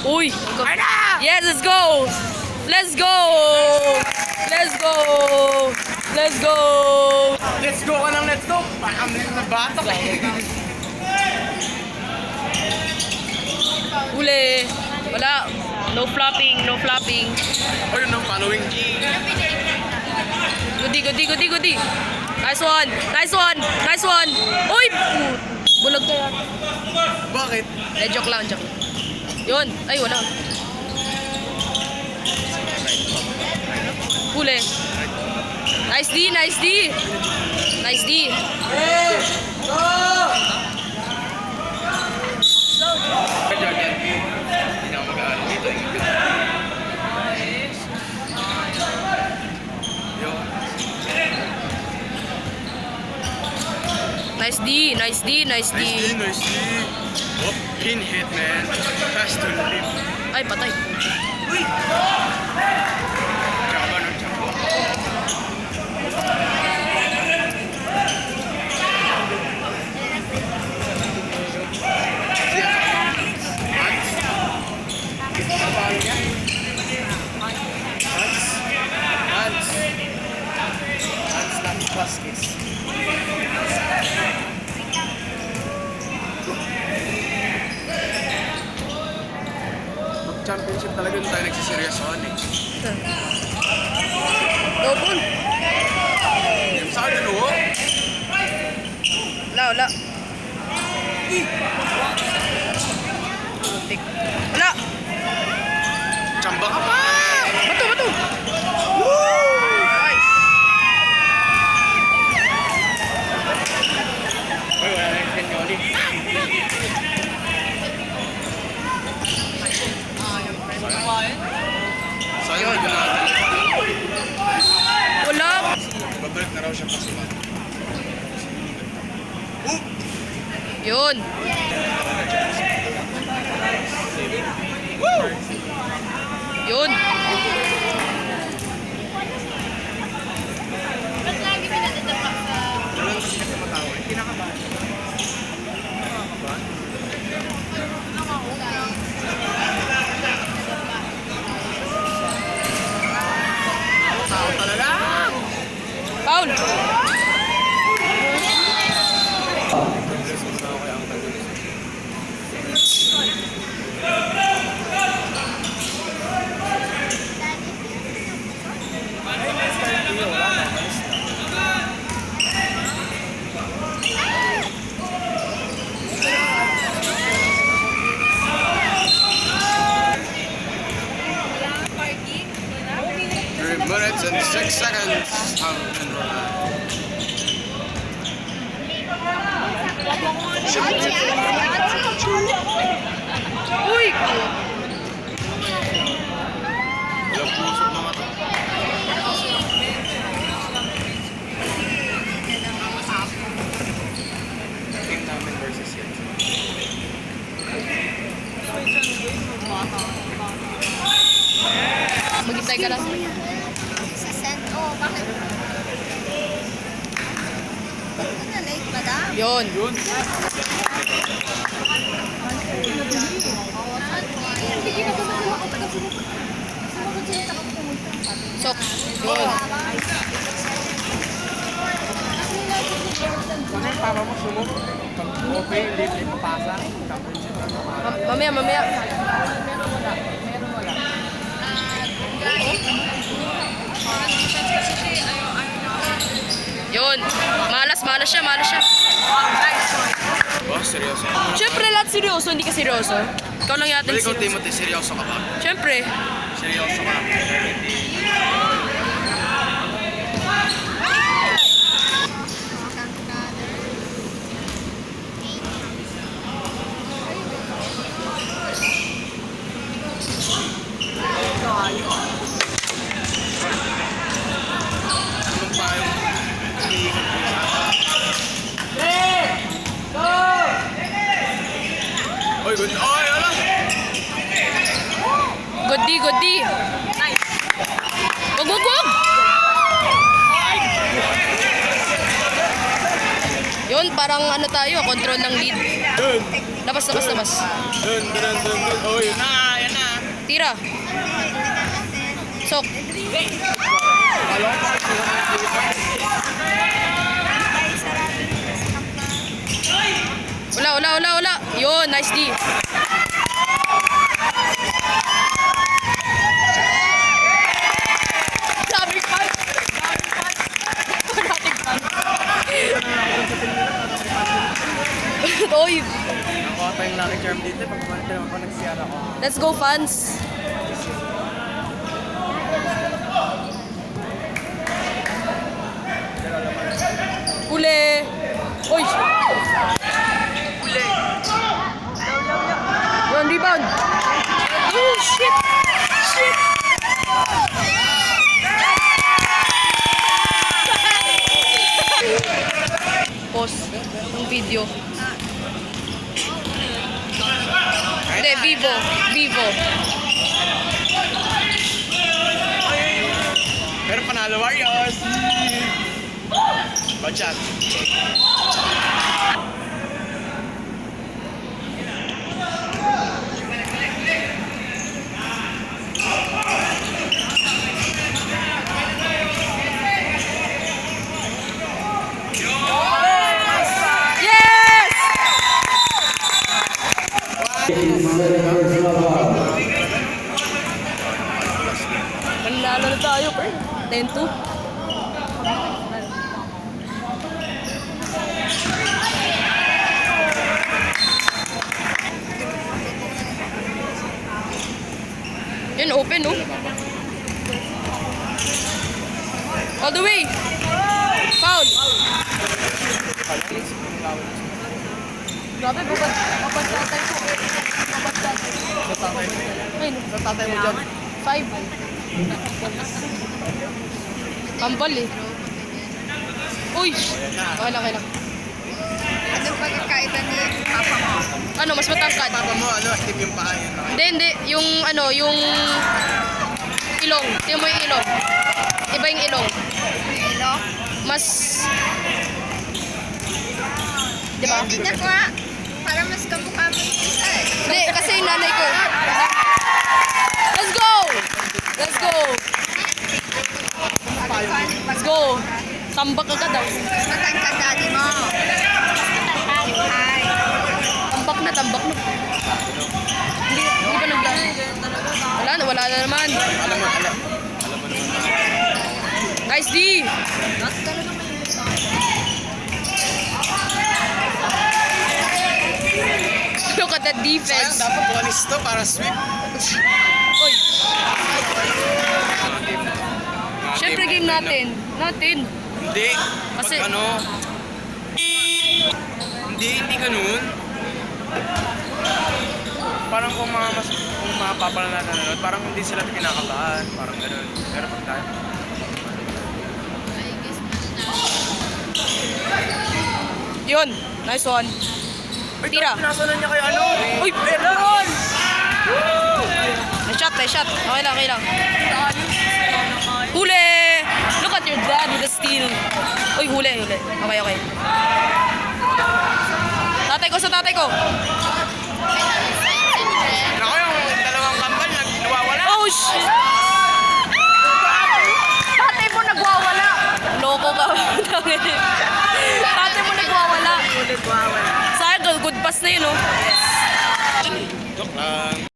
Uy! Ay na! Yes, let's go! Let's go! Let's go! Let's go! Let's go ka ng let's go! Parang na batok eh. Uli! Wala! No flopping, no flopping. Oh, yun ang following. Goody. Nice one! Nice one! Nice one! Uy! Bulag ka yan. Bakit? Joke lang. Yun! Ay, wala. Huli. Nice D! Nice D! Nice D! Hindi na ako mag-aaral dito. Nice D! Nice D! Nice D! Nice. Oh, pin hit, man. Pass to the lip. Ay, patay. Tsaka ng tsaka. Hans Vasquez. Championship talaga nung tayo nagsiseryosohan eh. Double. Sa akin ano? Wala. Wala. Chamba ka pa! Bato. Nice. Uy, wala na yung Kenyoli. Sayang hindi ko nakatala. Wala. Babalik na raw siya pasulat. Yun. Yun. Ba't lagi pinatatapak sa... Wala kasi kasi matawag. Kinakabahan. Tao talaga! Foul. Party? 3 minutes and 6 seconds. Uy. Wala puso mga to. Team namin versus yun. Maghintay ka lang. Sa send. Oh, bakit? Ano na late, madam? Yun. Yun. Hindi na gumawa ako pag sumugod sila sa pumunta. Sok. Yun. Ano yung papa mo sumok? Pag okay, hindi mapasa. Championship na naman. Mamaya. Yun. Malas siya. Oh, seryoso. Siyempre, lahat seryoso. Hindi ka seryoso. Ikaw lang yata Pero yung ikaw, seryoso. Timothy, seryoso ka ba? Siyempre. Seryoso ka. Anong payong hinihingan mo sa akin? Oy, good. Oy, ala! Good D. Nice. Wag. Yun, parang ano tayo, control ng lead. Dun! Labas. Dun! Oh, yun na! Yan na! Tira. Sok. Wala. Yun, nice D. Daming pan. Oy, Nakuha pa yung lucky charm dito. Pag nag-CR ako. let's go fans. Uli. Oy. Run, rebound. Oh, shit. Pause ng video. Hindi, Vivo. Pero panalo Warriors! Bad shot. Yes! Manalo na tayo, pre. 10-2. Yun, open, no? All the way. Foul. Grabe, babad tatay ko. Sa tatay mo. Ayun, Sa tatay mo dyan. 5. Kambal eh. Uy! Okay lang. Anong pagkakaiba ni Papa mo? Ano, mas matangkad? Papa mo, active yung paa yun. Hindi. Yung ilong. Tingnan mo yung ilong. Iba yung ilong. Ilo? Mas... Diba? Eh, tignan ko nga. Para mas kamukha mo yung isa eh. Hindi, kasi yung nanay ko. Let's go! Let's go! Tambak agad daw. Mas matangkad daddy mo. Hi. Tambak na. Hindi pa naglaro. Wala na naman. Alam mo naman. Nice D! Look at that Sayang, defense. dapat walis to para sweep. Oy. Siyempre game natin. Hindi. Kasi- Pag ano... Hindi ganun. Parang kung mga papa na nanonood, parang hindi sila kinakabahan. Parang ganun. Pero pag tayo... Yun. Nice one. Tira. Pinasalan niya kay ano? Uy, meron! Nice shot. Okay lang. Huli! Look at your dad with the steal. Uy, huli. Okay. Tatay ko. Ako yung dalawang kambal nagwawala. Oh, shit! Tatay mo nagwawala. Loko ka. Tatay mo nagwawala. Sayang, good pass na yun, oh. Joke lang.